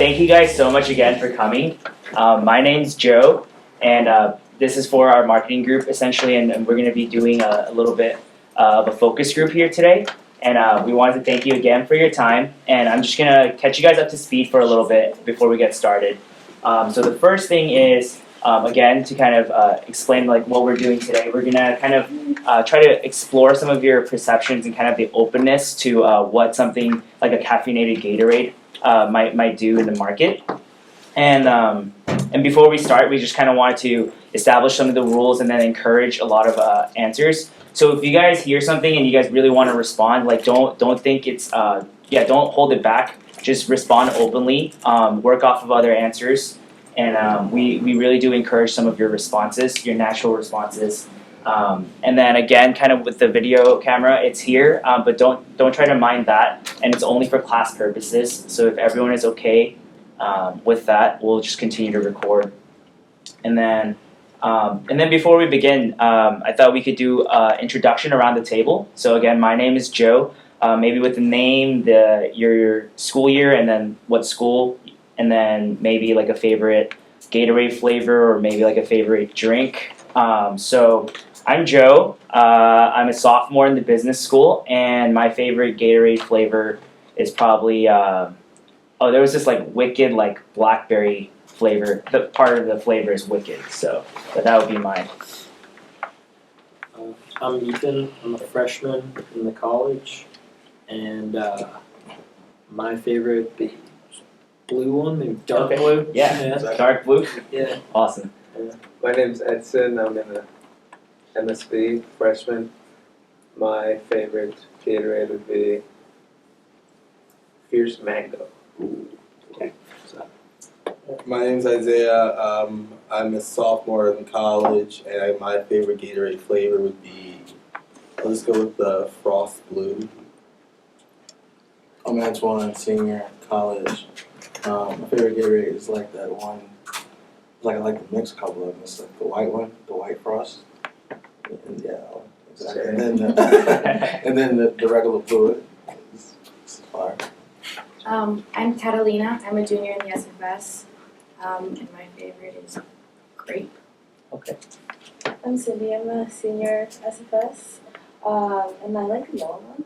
thank you guys so much again for coming. My name's Joe, and this is for our marketing group essentially, and we're going to be doing a little bit of a focus group here today. And we wanted to thank you again for your time, and I'm just going to catch you guys up to speed for a little bit before we get started. So the first thing is, again, to kind of explain like what we're doing today, we're going to kind of try to explore some of your perceptions and kind of the openness to what something like a caffeinated Gatorade might do in the market. And before we start, we just kind of wanted to establish some of the rules and then encourage a lot of answers. So if you guys hear something and you guys really want to respond, like don't think it's don't hold it back. Just respond openly. Work off of other answers, and we really do encourage some of your responses, your natural responses. And then again, kind of with the video camera, it's here, but don't try to mind that, and it's only for class purposes. So if everyone is okay with that, we'll just continue to record. And then before we begin, I thought we could do introduction around the table. So again, my name is Joe. Maybe with the name, your school year, and then what school, and then maybe like a favorite Gatorade flavor or maybe like a favorite drink. So I'm Joe. I'm a sophomore in the business school, and my favorite Gatorade flavor is probably there was this like wicked like blackberry flavor. The part of the flavor is wicked, but that would be mine. I'm Ethan. I'm a freshman in the college, and my favorite the blue one, maybe dark blue. Yeah, dark blue. Yeah. Awesome. Yeah. My name's Edson. I'm in the MSB freshman. My favorite Gatorade would be Fierce Mango. Okay. My name's Isaiah. I'm a sophomore in college, and my favorite Gatorade flavor would be, I'll just go with the Frost Blue. I'm Antoine, senior in college. My favorite Gatorade is like that one. I like to mix a couple of them. It's like the white one, the white Frost. And yeah, exactly. And then the regular blue. It's fire. I'm Catalina. I'm a junior in the SFS, and my favorite is grape. Okay. I'm Cindy. I'm a senior SFS, and I like the yellow one.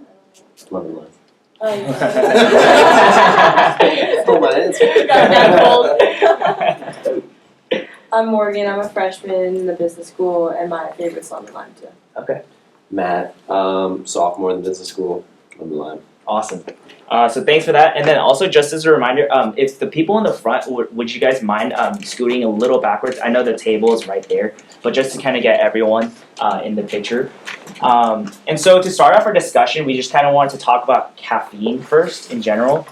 Lemon lime. Stole my answer. I'm Morgan. I'm a freshman in the business school, and my favorite's lemon lime too. Okay. Matt, sophomore in the business school. Lemon lime. Awesome. So thanks for that. And then also just as a reminder, if the people in the front, would you guys mind scooting a little backwards? I know the table is right there, but just to kind of get everyone in the picture. And so to start off our discussion, we just kind of wanted to talk about caffeine first in general.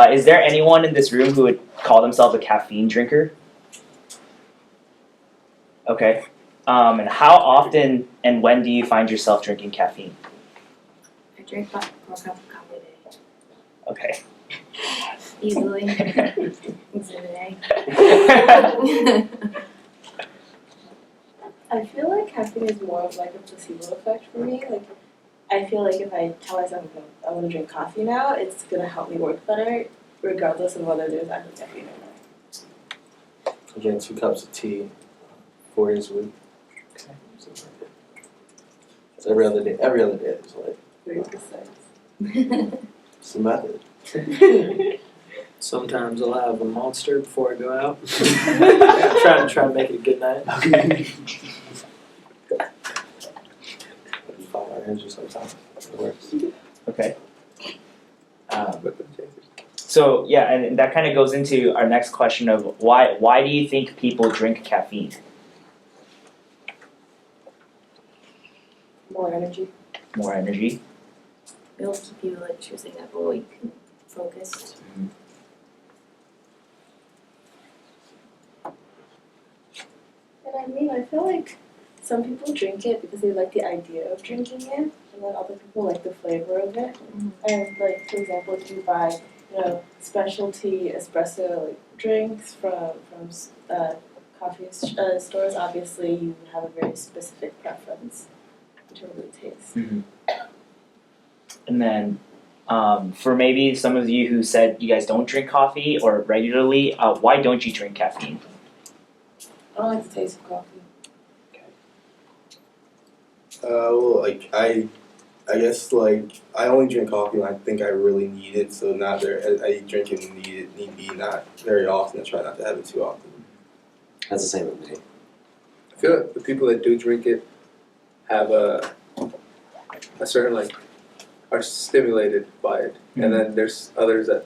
Is there anyone in this room who would call themselves a caffeine drinker? Okay. And how often and when do you find yourself drinking caffeine? I drink 4 cups of coffee a day. Okay. Easily. Exhibit A. I feel like caffeine is more of like a placebo effect for me. Like, I feel like if I tell myself I want to drink coffee now, it's gonna help me work better, regardless of whether there's actually caffeine or not. I drink 2 cups of tea 4 days a week. Okay. It's every other day. Every other day is like Very precise. it's the method. Sometimes I'll have a monster before I go out. try to make it a good night. Okay. 5-hour energy sometimes. It works. Okay. So yeah, and that kind of goes into our next question of why do you think people drink caffeine? More energy. More energy. It'll keep you like choosing up awake and focused. And I mean, I feel like some people drink it because they like the idea of drinking it, and then other people like the flavor of it. Mm-hmm. And like, for example, if you buy, specialty espresso like drinks from coffee stores, obviously you have a very specific preference in terms of the taste. Mm-hmm. And then For maybe some of you who said you guys don't drink coffee or regularly, why don't you drink caffeine? I don't like the taste of coffee. Well, like I guess like I only drink coffee when I think I really need it. So not very. I drink it when need be, not very often. I try not to have it too often. That's the same with me. I feel like the people that do drink it have a certain like are stimulated by it, and then there's others that,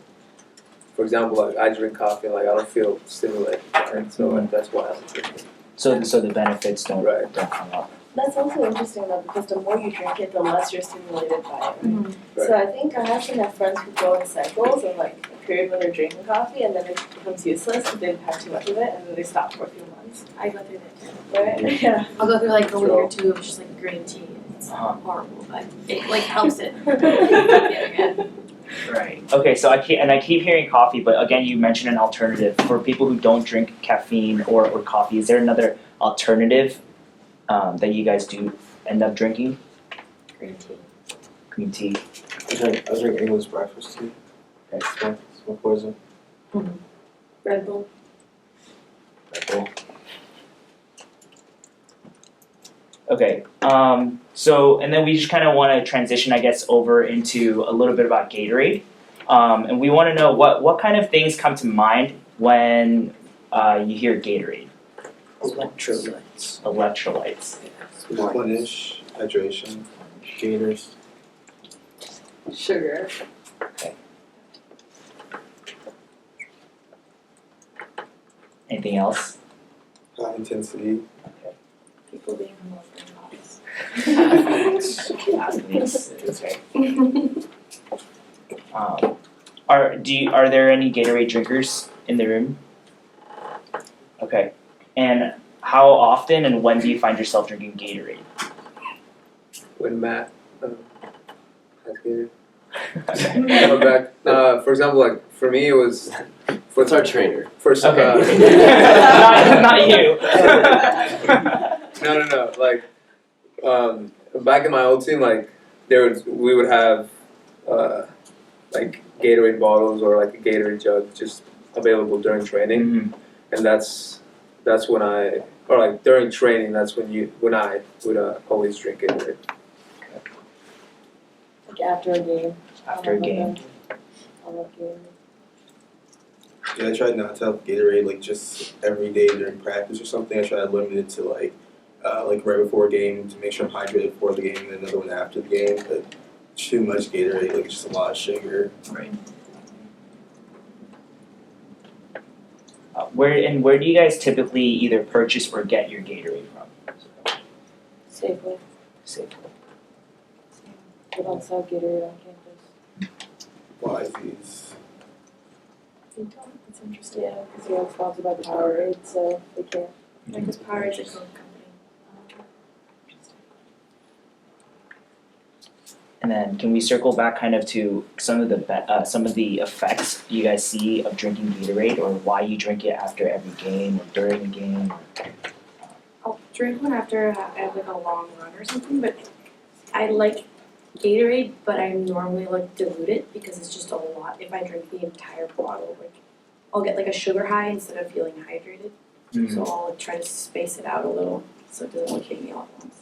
for example, like I drink coffee and like I don't feel stimulated by it, so like, that's why I don't drink it. So the benefits don't Right. come up. That's also interesting though, because the more you drink it, the less you're stimulated by it. Mhm. So I think I actually have friends who go in cycles of like a period when they're drinking coffee and then it becomes useless because they've had too much of it and then they stop for a few months. I go through that too. Right? Yeah. I'll go through like a week or two of just like green tea. It's Uh-huh. horrible, but it like helps it. Yeah. Right. Okay. So I keep hearing coffee, but again, you mentioned an alternative for people who don't drink caffeine or coffee. Is there another alternative that you guys do end up drinking? Green tea. Green tea. I drink English breakfast tea. Okay. Smoke poison. Red Bull. Red Bull. Okay. So and then we just kind of want to transition, I guess, over into a little bit about Gatorade, and we want to know what kind of things come to mind when you hear Gatorade. Electrolytes. Electrolytes. Replenish, hydration. Gators. Sugar. Anything else? High intensity. People being more than office. Athletes. Okay. Are there any Gatorade drinkers in the room? Okay. And how often and when do you find yourself drinking Gatorade? When Matt has Gatorade. Or back, for example, like for me it was What's our trainer? first. Okay. not you. No. Like, back in my old team, like we would have like Gatorade bottles or like a Gatorade jug just available during training, Mhm. and that's when during training that's when I would always drink Gatorade. Like after a game. After a game. I love Gatorade. Yeah, I tried not to have Gatorade like just every day during practice or something. I tried to limit it to like right before a game to make sure I'm hydrated before the game, and then another one after the game. But too much Gatorade, like it's just a lot of sugar. Right. Where do you guys typically either purchase or get your Gatorade from? Safely. Safely. We don't sell Gatorade on campus. Wise. We don't. It's interesting. Yeah, because we're sponsored by Powerade, so they can't. Because Powerade's a Coke company. And then can we circle back kind of to some of the effects you guys see of drinking Gatorade, or why you drink it after every game or during a game? I'll drink one after I have like a long run or something, but I like Gatorade, but I normally like dilute it because it's just a lot. If I drink the entire bottle, like I'll get like a sugar high instead of feeling hydrated. So I'll like, try to space it out a little so it doesn't like hit me all at once.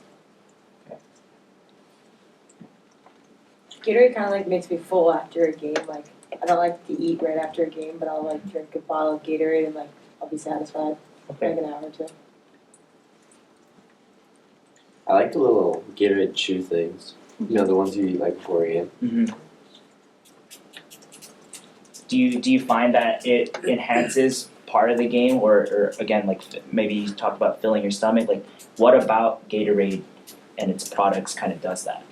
Gatorade kind of like makes me full after a game. Like I don't like to eat right after a game, but I'll like drink a bottle of Gatorade and like I'll be satisfied for like an hour or two. I like the little Gatorade chew things. You know, the ones you eat like before a game. Mm-hmm. Do you find that it enhances part of the game, or again, like maybe you talk about filling your stomach? Like, what about Gatorade and its products kind of does that?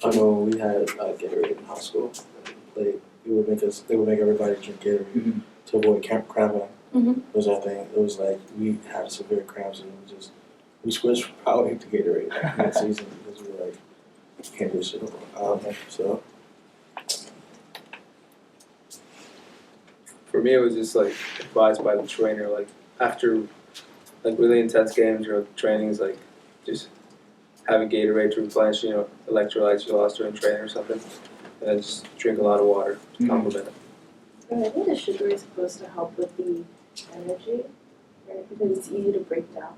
I know we had Gatorade in high school. They would make everybody drink Gatorade to avoid cramping. It was our thing. It was like we had severe cramps and we switched from Powerade to Gatorade like, that season because we were like can't do shit. So For me, it was just like advised by the trainer, like after like really intense games or trainings, like just have a Gatorade to replenish, electrolytes you lost during training or something. and just drink a lot of water to Mhm. complement it. I think the sugar is supposed to help with the energy, right? Because it's easy to break down.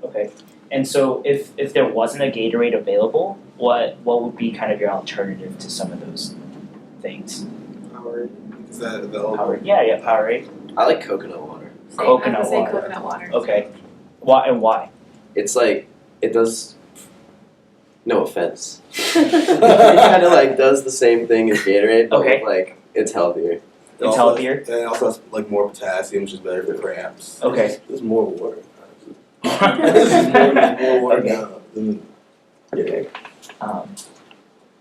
Okay. And so if there wasn't a Gatorade available, what would be kind of your alternative to some of those things? Powerade. Is that available? Powerade? Yeah, Powerade. I like coconut water. Same, I Coconut would say water. coconut water. Okay. Why and why? It's like it does. No offense. It kind of like does the same thing as Gatorade, but Okay. like it's healthier. It also healthier? Has, and it also has like more potassium, which is better for cramps. Okay. There's more water. There's more water Okay. now than Gatorade.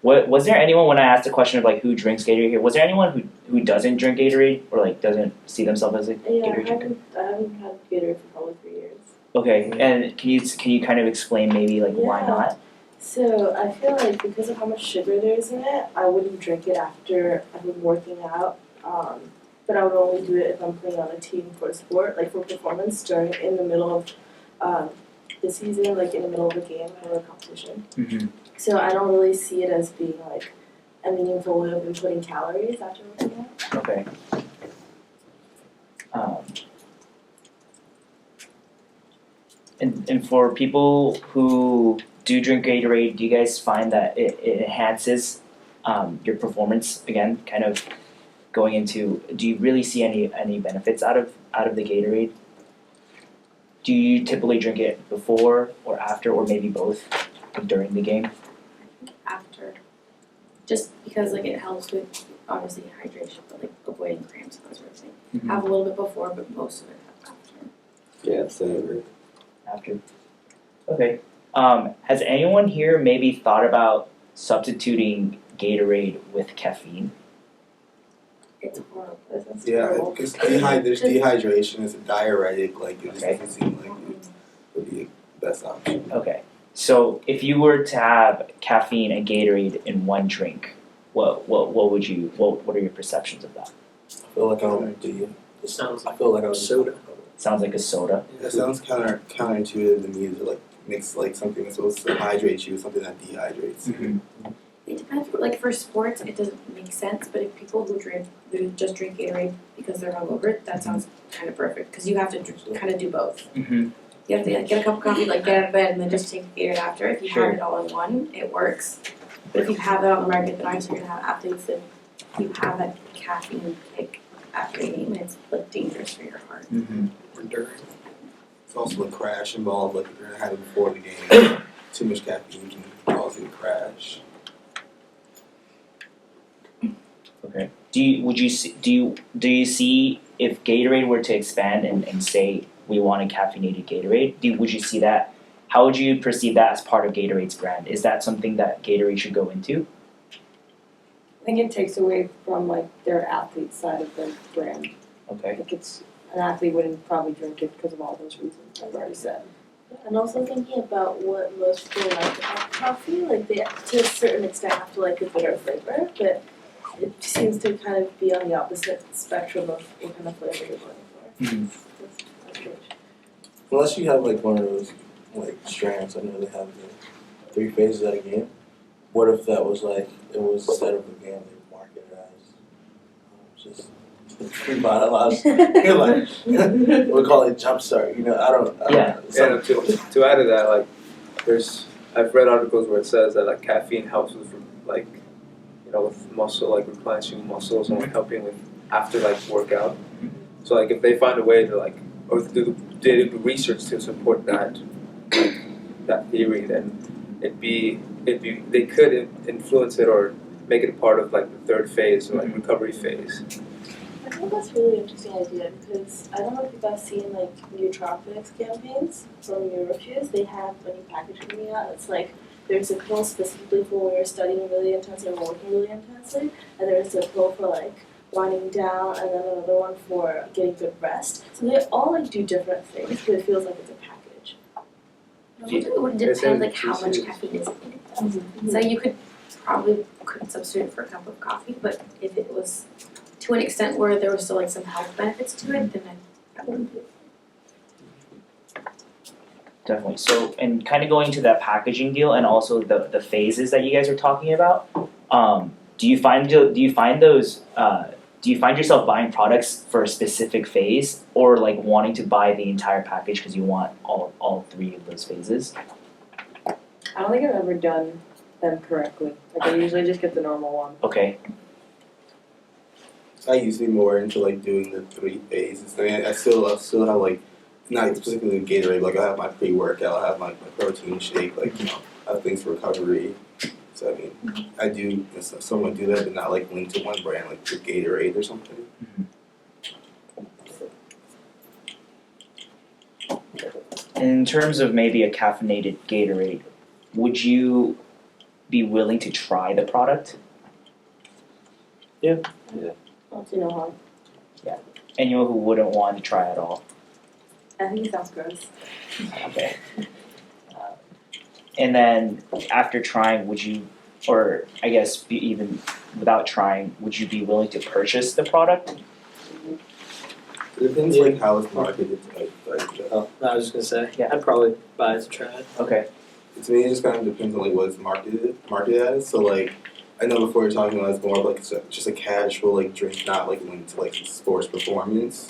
What was there anyone when I asked the question of like who drinks Gatorade here? Was there anyone who doesn't drink Gatorade or like doesn't see themselves as a Yeah, Gatorade drinker? I haven't had Gatorade for probably 3 years. Okay, and can you kind of explain maybe like why Yeah. not? So I feel like because of how much sugar there is in it, I wouldn't drink it after I've been working out. But I would only do it if I'm playing on a team for a sport, like for performance in the middle of the season, like in the middle of a game or a competition. Mm-hmm. So I don't really see it as being like a meaningful way of inputting calories after working out. Okay. And for people who do drink Gatorade, do you guys find that it enhances your performance again? Kind of going into, do you really see any benefits out of the Gatorade? Do you typically drink it before or after, or maybe both during the game? After. Just because like it helps with obviously hydration, but like avoiding cramps and that sort of thing. Mhm. Have a little bit before, but most of it after. Yeah, same. After. Okay. Has anyone here maybe thought about substituting Gatorade with caffeine? It's horrible. It's Yeah, horrible. because there's dehydration. It's a diuretic. Like it just Okay. doesn't seem like it would be the best option. Okay. So if you were to have caffeine and Gatorade in one drink, what are your perceptions of that? I feel like I don't do. Sounds I feel like I was soda. Sounds like a soda. It sounds counterintuitive to me to like mix like something that's supposed to hydrate you with something that dehydrates. Mm-hmm. It depends. Like for sports, it doesn't make sense. But if people who just drink Gatorade because they're hungover, that sounds kind of perfect. Because you have to kind of do both. Mm-hmm. You have to get a cup of coffee, like get out of bed, and then just take Gatorade after. If you Sure. have it all in one, it works. But if you have it on the market, then obviously you're gonna have athletes that you have that caffeine kick after a game, and it's like dangerous for your heart. Mm-hmm. It's also a crash involved. Like if you're gonna have it before the game, too much caffeine can cause you to crash. Okay. Do you see if Gatorade were to expand and say we want a caffeinated Gatorade, would you see that? How would you perceive that as part of Gatorade's brand? Is that something that Gatorade should go into? I think it takes away from like their athlete side of the brand. Okay. Like it's an athlete wouldn't probably drink it because of all those reasons I've already said. And also thinking about what most people like about coffee, like they to a certain extent have to like the bitter flavor, but it seems to kind of be on the opposite spectrum of what kind of flavor you're going for. Mm-hmm. That's strange. Unless you have like one of those like strands, I know they have the 3 phases at a game. What if that was like it was instead of a game they market it as just revitalized? You're like we'll call it jumpstart. I don't Yeah. know. And to add to that, like I've read articles where it says that like caffeine helps with like with muscle, like replenishing muscles and like helping with after like workout. So like if they find a way to like or do research to support that theory, then they could influence it or make it a part of like the third phase or like recovery phase. I think that's a really interesting idea because I don't know if you guys seen like nootropics campaigns from Eurofuse. They have a new package coming out. It's like there's a pill specifically for when you're studying really intensely or working really intensely, and there's a pill for like winding down, and then another one for getting good rest. So they all like do different things, but it feels like it's a package. It would depend like how much caffeine is in it though. Mm-hmm. So you could substitute it for a cup of coffee, but if it was to an extent where there was still like some health benefits to it, then I wouldn't do it. Definitely. So, and kind of going to that packaging deal and also the phases that you guys are talking about. Do you find those? Do you find yourself buying products for a specific phase, or like wanting to buy the entire package because you want all three of those phases? I don't think I've ever done them correctly. Like I usually just get the normal one. Okay. I usually more into like doing the 3 phases. I mean, I still have like not specifically Gatorade. Like I have my pre-workout, I have my protein shake. Like I have things for recovery. So I mean, I do somewhat do that, but not like linked to one brand, like the Gatorade or something. In terms of maybe a caffeinated Gatorade, would you be willing to try the product? I don't see no harm. Anyone who wouldn't want to try at all? I think it sounds gross. Okay. And then after trying, would you, or I guess even without trying, would you be willing to purchase the product? It depends like how it's marketed. Oh, no, I was just gonna say, Yeah. I'd probably buy it to try it. Okay. To me, it just kind of depends on like what it's marketed as. So like, I know before you're talking about it's more of like just a casual like drink, not like linked to like sports performance.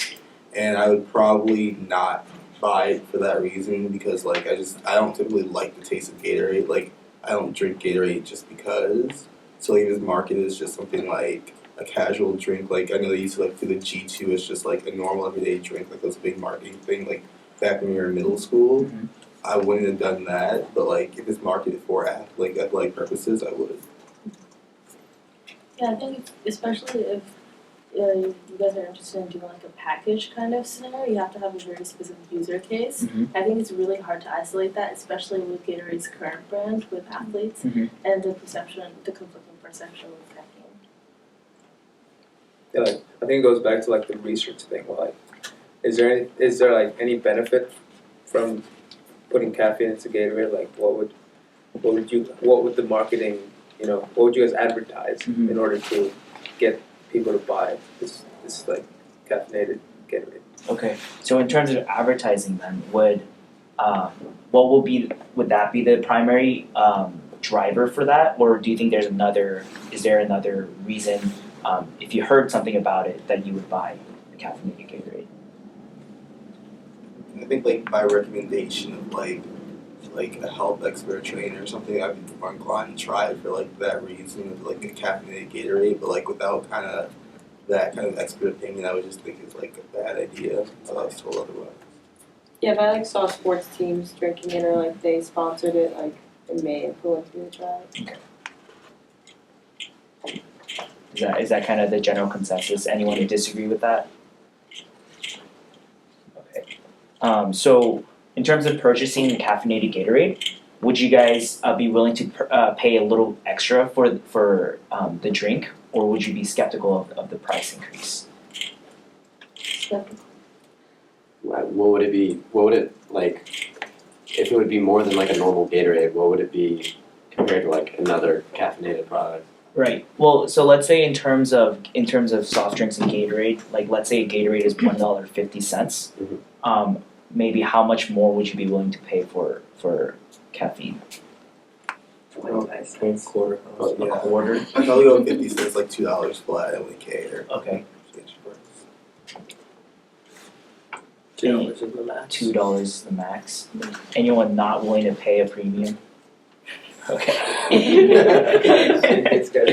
And I would probably not buy it for that reason because like I don't typically like the taste of Gatorade. Like I don't drink Gatorade just because. So like if it's marketed as just something like a casual drink, like I know they used to like do the G2 as just like a normal everyday drink, like it was a big marketing thing, like back when we were in middle school. Mhm. I wouldn't have done that, but like if it's marketed for athletic purposes, I would. Yeah, I think especially if you guys are interested in doing like a package kind of scenario, you have to have a very specific user case. Mhm. I think it's really hard to isolate that, especially with Gatorade's current brand with athletes Mhm. and the conflicting perception with caffeine. Yeah, like, I think it goes back to like the research thing. Like, is there like any benefit from putting caffeine into Gatorade? Like, what would the marketing, what would you guys advertise Mhm. in order to get people to buy this like caffeinated Gatorade? Okay. So in terms of advertising, then would that be the primary driver for that, or do you think is there another reason if you heard something about it that you would buy the caffeinated Gatorade? I think like by recommendation of like a health expert trainer or something, I'd be more inclined to try it for like that reason of like a caffeinated Gatorade, but like without kind of that kind of expert opinion, I would just think it's like a bad idea until I was told otherwise. Yeah, if I like saw sports teams drinking it or like they sponsored it, like it may influence me to try it. Is that kind of the general consensus? Anyone would disagree with that? Okay. So in terms of purchasing the caffeinated Gatorade, would you guys be willing to pay a little extra for the drink, or would you be skeptical of the price increase? What would it be? What would it like? If it would be more than like a normal Gatorade, what would it be compared to like another caffeinated product? Right. Well, so let's say in terms of soft drinks and Gatorade, like let's say a Gatorade is $1.50. Mhm. Maybe how much more would you be willing to pay for caffeine? 25 A cents. quarter. Oh, A yeah. quarter. I'd probably go 50 cents, like $2 flat. I wouldn't care. Okay. $2 is the max. $2 is the max. Anyone not willing to pay a premium? Okay. It's gotta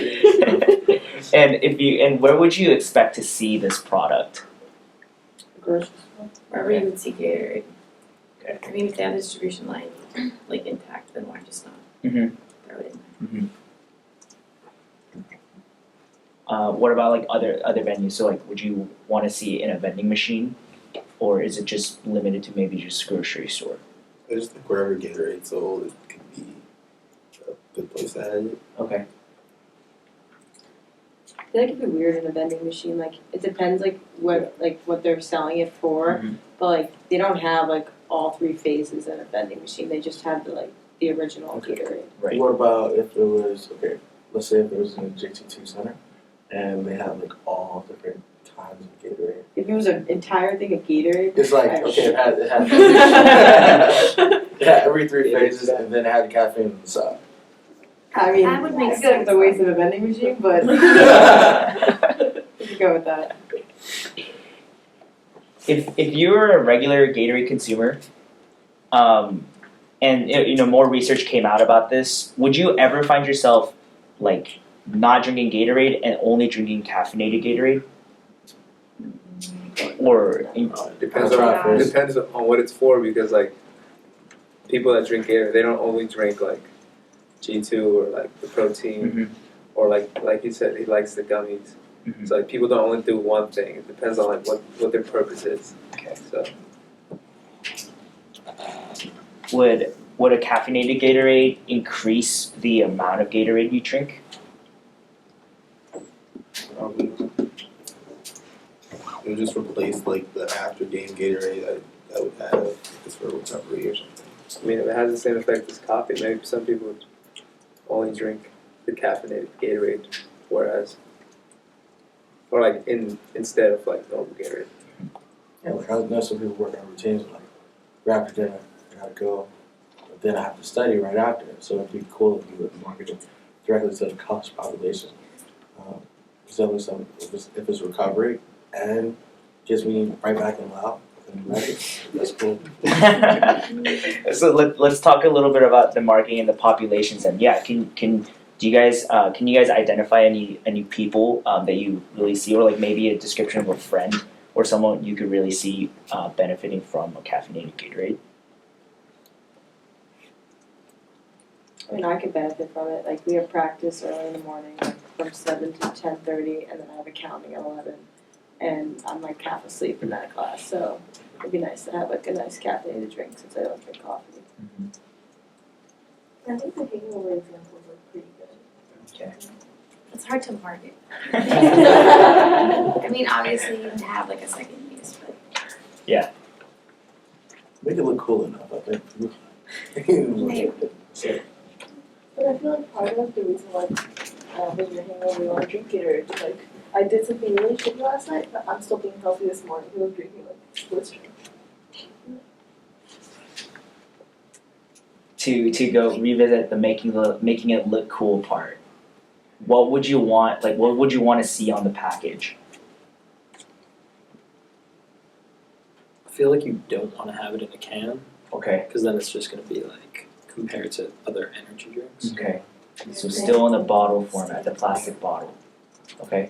be. And where would you expect to see this product? Grocery store. Wherever you would see Gatorade. Okay. I mean, if they have a distribution line like intact, then why just not Mhm. throw it in? What about like other venues? So like, would you want to see it in a vending machine, or is it just limited to maybe just grocery store? I just think wherever Gatorade sold, it could be a good place to have it. Okay. I feel like it'd be weird in a vending machine. Like it depends like what they're selling it for, Mhm. but like they don't have like all 3 phases in a vending machine. They just have the original Okay. Gatorade. Right. What about if it was let's say if it was in a JT2 center and they had like all different kinds of Gatorade. If it was an entire thing of Gatorade, It's like, I- okay, it had it had every 3 phases, and then it had the caffeine on the side. I mean, That would make I feel like it's a sense. waste of a vending machine, but we can go with that. If you were a regular Gatorade consumer, and more research came out about this, would you ever find yourself like not drinking Gatorade and only drinking caffeinated Gatorade? Or Depends I'll try on first. depends on what it's for, because like people that drink Gatorade, they don't only drink like G2 or like the protein or like you said, he likes the gummies. Mhm. So like people don't only do one thing. It depends on like what their purpose is. Okay. So would a caffeinated Gatorade increase the amount of Gatorade you drink? It would just replace like the after game Gatorade that would have just for recovery or something. I mean, if it has the same effect as coffee, maybe some people would only drink the caffeinated Gatorade, whereas or like instead of like normal Gatorade. Yeah, like I know some people work on routines, like right after dinner, I gotta go, but then I have to study right after. So it'd be cool if you would market it directly to the college population. So if it's recovery and gets me right back in lab, then ready, that's cool. So let's talk a little bit about the marketing and the populations. And yeah, can you guys identify any people that you really see, or like maybe a description of a friend or someone you could really see benefiting from a caffeinated Gatorade? I mean, I could benefit from it. Like, we have practice early in the morning, like from 7 to 10:30, and then I have accounting at 11. And I'm like half asleep in that class, so it'd be nice to have like a nice caffeinated drink since I don't drink coffee. I think the hangover examples are pretty good. Okay. It's hard to market. I mean, obviously you can have like a second use, but Make it look cool enough, I think. Maybe. So, But I feel like part of the reason why when you're hangover you want to drink Gatorade is like, I did something really shitty last night, but I'm still being healthy this morning because I'm drinking like Listerine. To go revisit the making it look cool part, what would you want to see on the package? I feel like you don't want to have it in a can, Okay. because then it's just going to be like compared to other energy drinks. Okay. So still in the bottle format, the plastic bottle. Okay.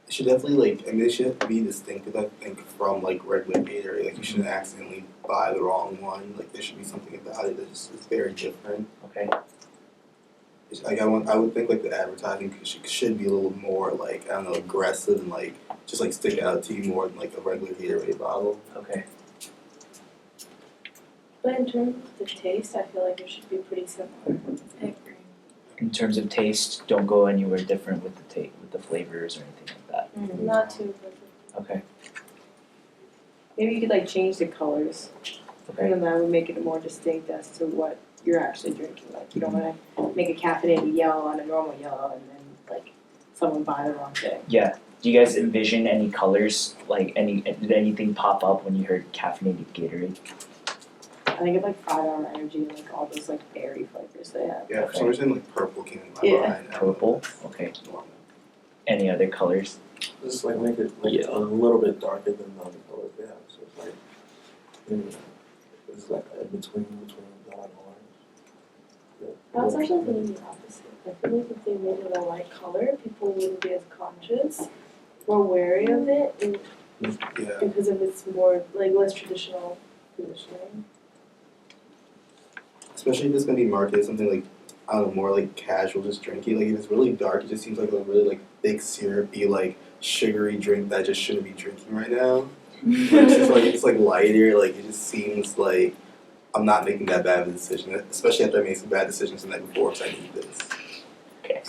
It should definitely it should be distinctive, I think, from like regular Gatorade. Like you shouldn't accidentally buy the wrong one. Like there should be something about it that is very different. Okay. Like I would think like the advertising should be a little more like I don't know aggressive and like just like stick out to you more than like a regular Gatorade bottle. Okay. But in terms of the taste, I feel like it should be pretty similar. I agree. In terms of taste, don't go anywhere different with the flavors or anything like that. Not too good. Okay. Maybe you could like change the colors, Okay. and then that would make it more distinct as to what you're actually drinking. Like you don't want to make a caffeinated yellow and a normal yellow, and then like someone buy the wrong thing. Yeah. Do you guys envision any colors? Like did anything pop up when you heard caffeinated Gatorade? I think it's like 5 Hour Energy and like all those like berry flavors they have. Yeah, for some reason like purple came in my Yeah. mind. I don't know. Purple. Okay. Any other colors? just like make it like a little bit darker than the other colors they have. So it's like, it's like a between black and orange. I was actually thinking the opposite. I feel like if they made it a light color, people wouldn't be as conscious or wary of it, and Yeah. because of its more like less traditional positioning. Especially if it's gonna be marketed something like I don't know, more like casual, just drinky. Like if it's really dark, it just seems like a really like thick, syrupy, like sugary drink that I just shouldn't be drinking right now. But it's like lighter. Like it just seems like I'm not making that bad of a decision, especially after I made some bad decisions the night before because I need this. Okay.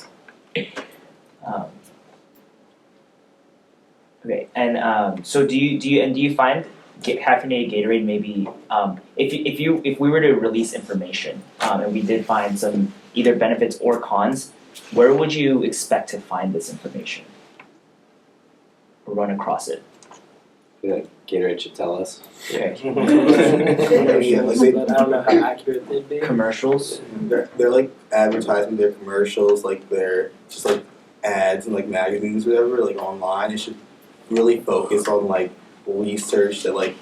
Okay, and so do you find caffeinated Gatorade maybe if we were to release information and we did find some either benefits or cons, where would you expect to find this information? run across it. I feel like Gatorade should tell us. Okay. Commercials, but I don't know how accurate they'd be. Commercials. They're like advertising their commercials, like they're just like ads and like magazines, or whatever, like online. It should really focus on like research that like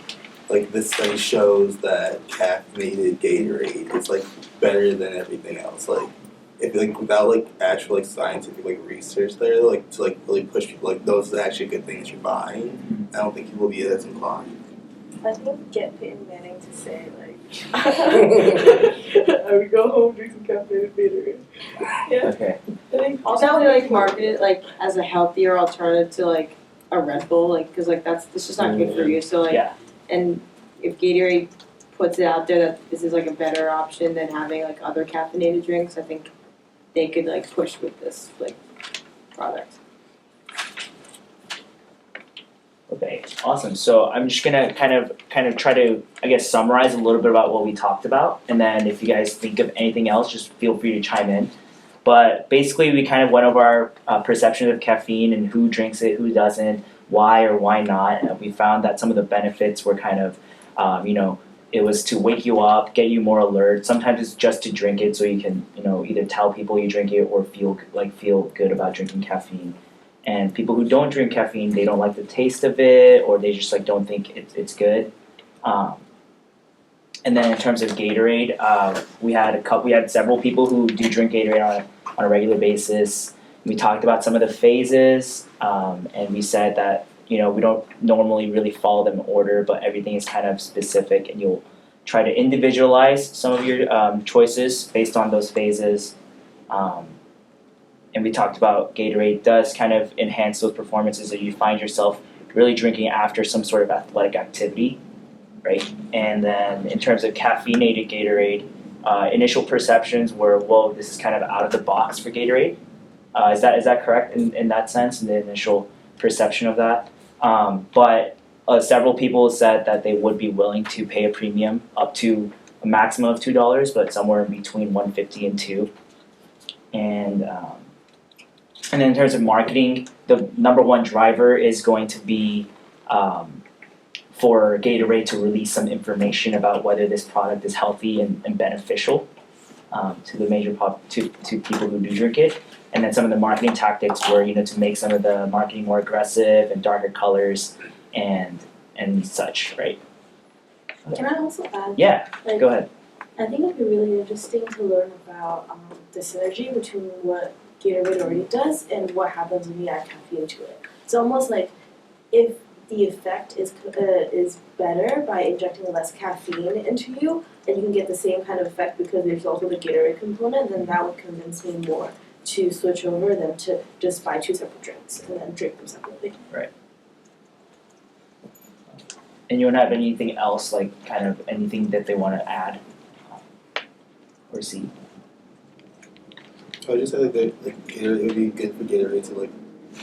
this study shows that caffeinated Gatorade is like better than everything else. Like if like without like actual like scientific like research there, like to like really push people like those are actually good things you're buying. I don't think people will be as inclined. I think get Peyton Manning to say like, I would go home drink some caffeinated Gatorade. Yeah. Okay. I think Also, they like market it like as a healthier alternative to like a Red Bull, like because like it's just not good for you. So like, Yeah. and if Gatorade puts it out there that this is like a better option than having like other caffeinated drinks, I think they could like push with this like product. Okay, awesome. So I'm just gonna kind of try to, I guess, summarize a little bit about what we talked about, and then if you guys think of anything else, just feel free to chime in. But basically, we kind of went over our perception of caffeine and who drinks it, who doesn't, why or why not. And we found that some of the benefits were kind of, it was to wake you up, get you more alert. Sometimes it's just to drink it so you can, either tell people you drink it or feel good about drinking caffeine. And people who don't drink caffeine, they don't like the taste of it, or they just don't think it's good. And then in terms of Gatorade, we had several people who do drink Gatorade on a regular basis. We talked about some of the phases, and we said that we don't normally really follow them in order, but everything is kind of specific, and you'll try to individualize some of your choices based on those phases. And we talked about Gatorade does kind of enhance those performances that you find yourself really drinking after some sort of athletic activity, right? And then in terms of caffeinated Gatorade, initial perceptions were, whoa, this is kind of out of the box for Gatorade. Is that correct in that sense, in the initial perception of that? But several people said that they would be willing to pay a premium up to a maximum of $2, but somewhere in between $1.50 and $2. And then in terms of marketing, the number one driver is going to be for Gatorade to release some information about whether this product is healthy and beneficial to the major to people who do drink it. And then some of the marketing tactics were, to make some of the marketing more aggressive and darker colors and such, right? Can I also add? Yeah, go ahead. I think it'd be really interesting to learn about the synergy between what Gatorade already does and what happens when you add caffeine to it. It's almost like if the effect is better by injecting less caffeine into you, and you can get the same kind of effect because there's also the Gatorade component, then that would convince me more to switch over than to just buy two separate drinks and then drink them separately. Right. And you don't have anything else, kind of anything that they want to add or see? I would just say Gatorade, it would be good for Gatorade to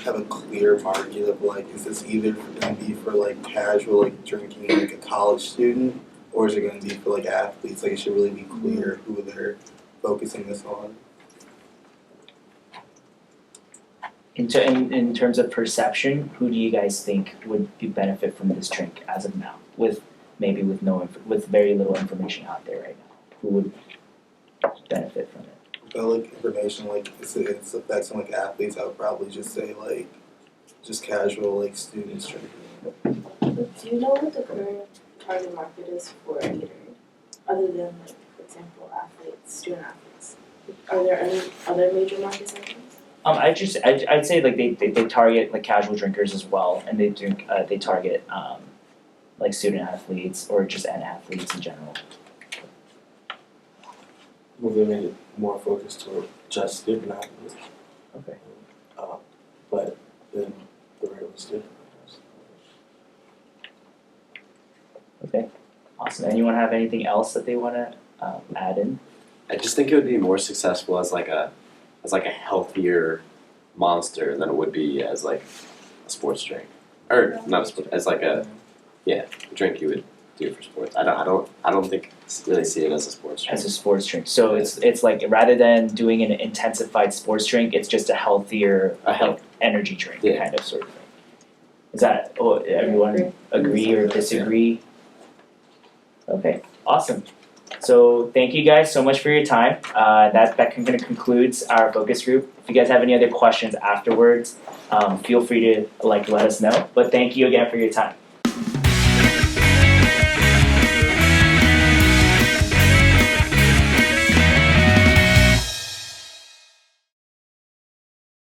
have a clear market of is this either going to be for casual drinking a college student, or is it going to be for athletes? It should really be clear who they're focusing this on. In terms of perception, who do you guys think would benefit from this drink as of now, with very little information out there right now? Who would benefit from it? Without information its effects on athletes, I would probably just say just casual students drinking. Do you know what the current target market is for Gatorade, other than for example, student athletes? Are there any other major market segments? I'd say they target casual drinkers as well, and they target student athletes or just athletes in general. Well, they made it more focused toward just student athletes. Okay. But then the regular student. Okay. Awesome. Anyone have anything else that they want to add in? I just think it would be more successful as a healthier monster than it would be as a sports drink, or not a sport, as a drink you would do for sports. I don't think really see it as a sports drink. As a sports drink. So it's rather than doing an intensified sports drink, it's just a healthier energy drink kind of sort of thing. Is that, everyone agree or disagree? Okay, awesome. So thank you guys so much for your time. That kind of concludes our focus group. If you guys have any other questions afterwards, feel free to let us know. But thank you again for your time.